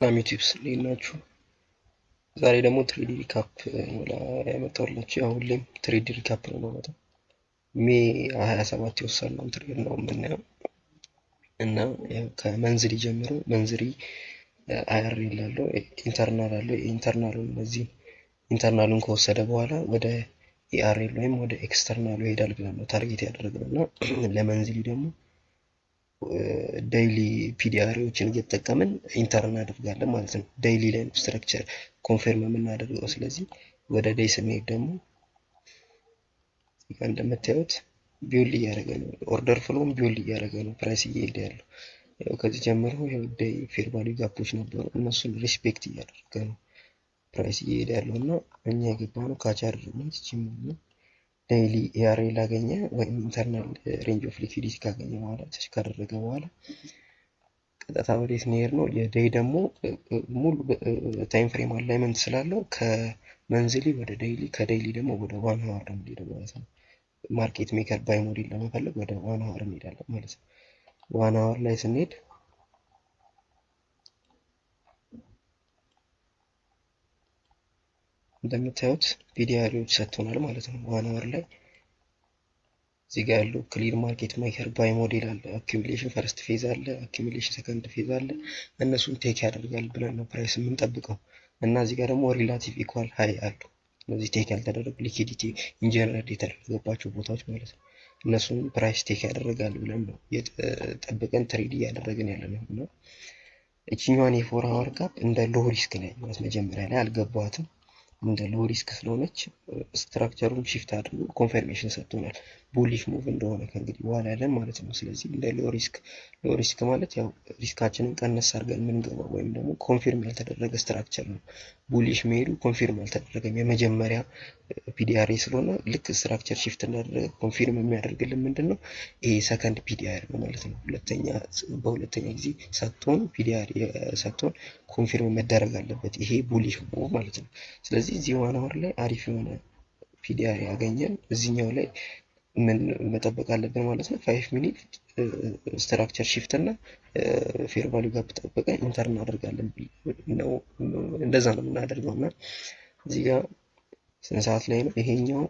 ዩቲዩብስ እንዴት ናችሁ? ዛሬ ደግሞ ትሬዲ ሪካፕ ያመጣሁላችሁ። ያው ሁሌም ትሬዲ ሪካፕ ነው የማመጣው። ሜይ 27 የወሰድነውን ትሬድ ነው የምናየው እና ከመንዝሪ ጀምሮ መንዝሪ አይአርኤል አለው፣ ኢንተርናል አለው። ኢንተርናሉን ኢንተርናሉን ከወሰደ በኋላ ወደ ኢአርኤል ወይም ወደ ኤክስተርናሉ ይሄዳል ብለን ነው ታርጌት ያደረግነው እና ለመንዝሪ ደግሞ ዴይሊ ፒዲአሪዎችን እየተጠቀምን ኢንተር እናደርጋለን ማለት ነው። ዴይሊ ላይ ስትራክቸር ኮንፈርም የምናደርገው። ስለዚህ ወደ ዴይ ስንሄድ ደግሞ እዚህ እንደምታዩት ቢውል እያደረገ ነው። ኦርደር ፍሎም ቢውል እያደረገ ነው። ፕራይስ እየሄደ ያለው ያው ከዚህ ጀምሮ ያው ዴይ ፌር ቫልዩ ጋፖች ነበሩ። እነሱን ሪስፔክት እያደረገ ነው ፕራይስ እየሄደ ያለው እና እኛ የገባነው ካች አድርገን ነው ዴይሊ ኤአርኤል አገኘ ወይም ኢንተርናል ሬንጅ ኦፍ ሊኩዊዲቲ ካገኘ በኋላ ተች ካደረገ በኋላ ቀጥታ ወዴት እንሄድ ነው። የዴይ ደግሞ ሙሉ ታይም ፍሬም አላይመንት ስላለው ከመንዝሊ ወደ ዴይሊ ከዴይሊ ደግሞ ወደ ዋን ሀወር ነው የምንሄደው ማለት ነው። ማርኬት ሜከር ባይ ሞዴል ለመፈለግ ወደ ዋን ሀወር እንሄዳለን ማለት ነው። ዋን ሀወር ላይ ስንሄድ እንደምታዩት ፒዲአሪዎች ሰጥቶናል ማለት ነው። ዋን ሀወር ላይ እዚህ ጋር ያለው ክሊር ማርኬት ሜከር ባይ ሞዴል አለ፣ አኪሙሌሽን ፈርስት ፌዝ አለ፣ አኪሙሌሽን ሰከንድ ፌዝ አለ። እነሱን ቴክ ያደርጋል ብለን ነው ፕራይስ የምንጠብቀው እና እዚህ ጋር ደግሞ ሪላቲቭ ኢኳል ሃይ አሉ። እነዚህ ቴክ ያልተደረጉ ሊኩዊዲቲ ኢንጀነሬት የተደረገባቸው ቦታዎች ማለት ነው። እነሱን ፕራይስ ቴክ ያደርጋል ብለን ነው ጠብቀን ትሬድ እያደረግን ያለ ነው እና እቺኛዋን የፎር ሀወር ጋፕ እንደ ሎ ሪስክ ነው ያየኋት። መጀመሪያ ላይ አልገባትም። እንደ ሎ ሪስክ ስለሆነች ስትራክቸሩን ሺፍት አድርጎ ኮንፈርሜሽን ሰጥቶናል ቡሊሽ ሙቭ እንደሆነ ከእንግዲህ በኋላ ያለን ማለት ነው። ስለዚህ እንደ ሎ ሪስክ ማለት ያው ሪስካችንን ቀነስ አድርገን የምንገባው ወይም ደግሞ ኮንፊርም ያልተደረገ ስትራክቸር ነው። ቡሊሽ መሄዱ ኮንፊርም አልተደረገም የመጀመሪያ ፒዲአር ስለሆነ ልክ ስትራክቸር ሺፍት እንዳደረገ ኮንፊርም የሚያደርግልን ምንድን ነው ይሄ ሰከንድ ፒዲአር ነው ማለት ነው። በሁለተኛ ጊዜ ሰጥቶን ፒዲአር ሰጥቶን ኮንፊርም መደረግ አለበት ይሄ ቡሊሽ ሙቭ ማለት ነው። ስለዚህ እዚህ ዋን ሀወር ላይ አሪፍ የሆነ ፒዲአር ያገኘን እዚህኛው ላይ ምን መጠበቅ አለብን ማለት ነው። 5 ሚኒት ስትራክቸር ሺፍት እና ፌር ቫልዩ ጋፕ ጠብቀን ኢንተር እናደርጋለን ነው። እንደዛ ነው የምናደርገው እና እዚህ ጋር ስንት ሰዓት ላይ ነው ይሄኛው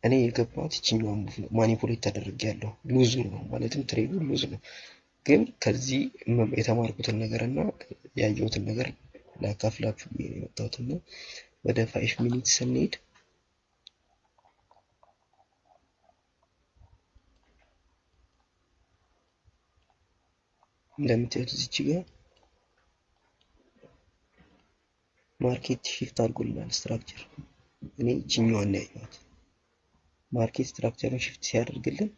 እኔ የገባሁት ይችኛው ሙቭ ነው። ማኒፑሌት ተደርጌያለሁ። ሉዝ ነው ማለትም ትሬዱ ሉዝ ነው። ግን ከዚህ የተማርኩትን ነገር እና ያየሁትን ነገር ላካፍላችሁ ነው የመጣሁት እና ወደ 5 ሚኒት ስንሄድ እንደምታዩት እዚች ጋር ማርኬት ሺፍት አድርጎልናል ስትራክቸር። እኔ እቺኛዋን ነው ያየኋት። ማርኬት ስትራክቸሩን ሺፍት ሲያደርግልን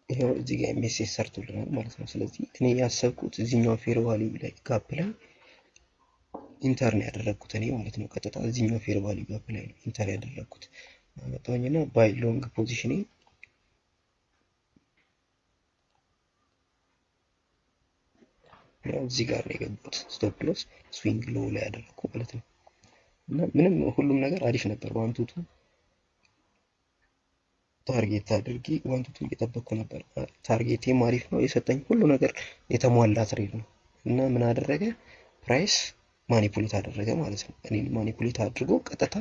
ይሄው እዚህ ጋር ኤምኤስኤስ ሰርቶልናል ማለት ነው። ስለዚህ እኔ ያሰብኩት እዚህኛው ፌር ቫልዩ ላይ ጋፕ ላይ ኢንተርን ያደረግኩት እኔ ማለት ነው። ቀጥታ እዚህኛው ፌር ቫልዩ ጋፕ ላይ ነው ኢንተር ያደረግኩት አመጣሁኝና ባይ ሎንግ ፖዚሽኔ ያው እዚህ ጋር ነው የገባሁት። ስቶፕ ሎስ ስዊንግ ሎ ላይ ያደረኩ ማለት ነው እና ምንም ሁሉም ነገር አሪፍ ነበር። ዋንቱቱ ታርጌት አድርጌ ዋንቱቱ እየጠበቅኩ ነበር። ታርጌቴም አሪፍ ነው። የሰጠኝ ሁሉ ነገር የተሟላ ትሬድ ነው እና ምን አደረገ ፕራይስ ማኒፑሌት አደረገ ማለት ነው። እኔን ማኒፑሌት አድርጎ ቀጥታ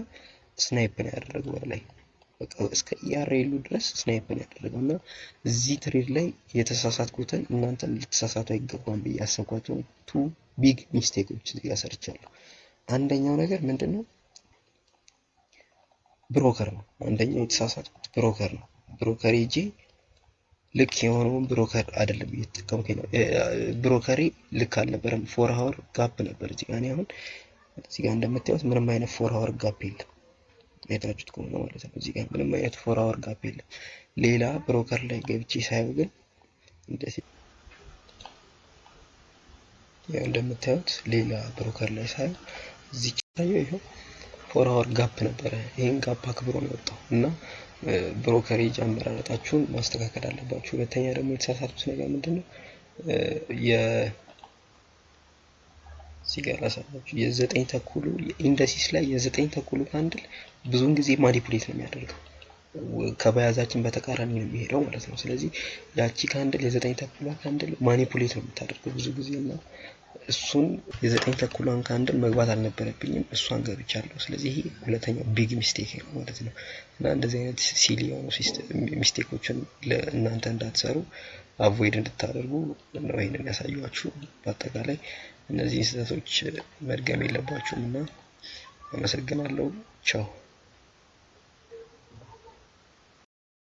ስናይፕ ነው ያደረገው ወደ ላይ በቃ እስከ ኢአርኤሉ ድረስ ስናይፕ ነው ያደረገው እና እዚህ ትሬድ ላይ የተሳሳትኩትን እናንተም ልትሳሳቱ አይገባም ብዬ ያሰብኳቸው ቱ ቢግ ሚስቴኮች እዚህ ጋር ሰርቻለሁ። አንደኛው ነገር ምንድነው ብሮከር ነው። አንደኛው የተሳሳትኩት ብሮከር ነው። ብሮከር ሄጄ ልክ የሆነውን ብሮከር አይደለም እየተጠቀምኩኝ ነው። ብሮከሪ ልክ አልነበረም። ፎር ሀወር ጋፕ ነበር እዚህ ጋር። እኔ አሁን እዚህ ጋር እንደምታዩት ምንም አይነት ፎር ሀወር ጋፕ የለም። አይታችሁት ከሆነ ማለት ነው እዚህ ጋር ምንም አይነት ፎር ሀወር ጋፕ የለም። ሌላ ብሮከር ላይ ገብቼ ሳየው ግን እንደዚህ ያው እንደምታዩት ሌላ ብሮከር ላይ ሳየው እዚህ ታየው ይሄው ፎር ሀወር ጋፕ ነበረ። ይሄን ጋፕ አክብሮ ነው የወጣው እና ብሮከሬጅ አመራረጣችሁን ማስተካከል አለባችሁ። ሁለተኛ ደግሞ የተሳሳቱት ነገር ምንድነው ሲጋራ ሳላችሁ የዘጠኝ ተኩሉ ኢንደሲስ ላይ የዘጠኝ ተኩሉ ካንድል ብዙውን ጊዜ ማኒፑሌት ነው የሚያደርገው። ከበያዛችን በተቃራኒ ነው የሚሄደው ማለት ነው። ስለዚህ ያቺ ካንድል የዘጠኝ ተኩሏ ካንድል ማኒፑሌት ነው የምታደርገው ብዙ ጊዜ እና እሱን የ9:30 ካንድል መግባት አልነበረብኝም፣ እሷን ገብቻለሁ። ስለዚህ ይሄ ሁለተኛው ቢግ ሚስቴክ ነው ማለት ነው። እና እንደዚህ አይነት ሲሊ የሆኑ ሚስቴኮችን ለእናንተ እንዳትሰሩ አቮይድ እንድታደርጉ ነው ይሄንን ያሳያችሁ። በአጠቃላይ እነዚህ ስህተቶች መድገም የለባችሁም እና አመሰግናለሁ። ቻው።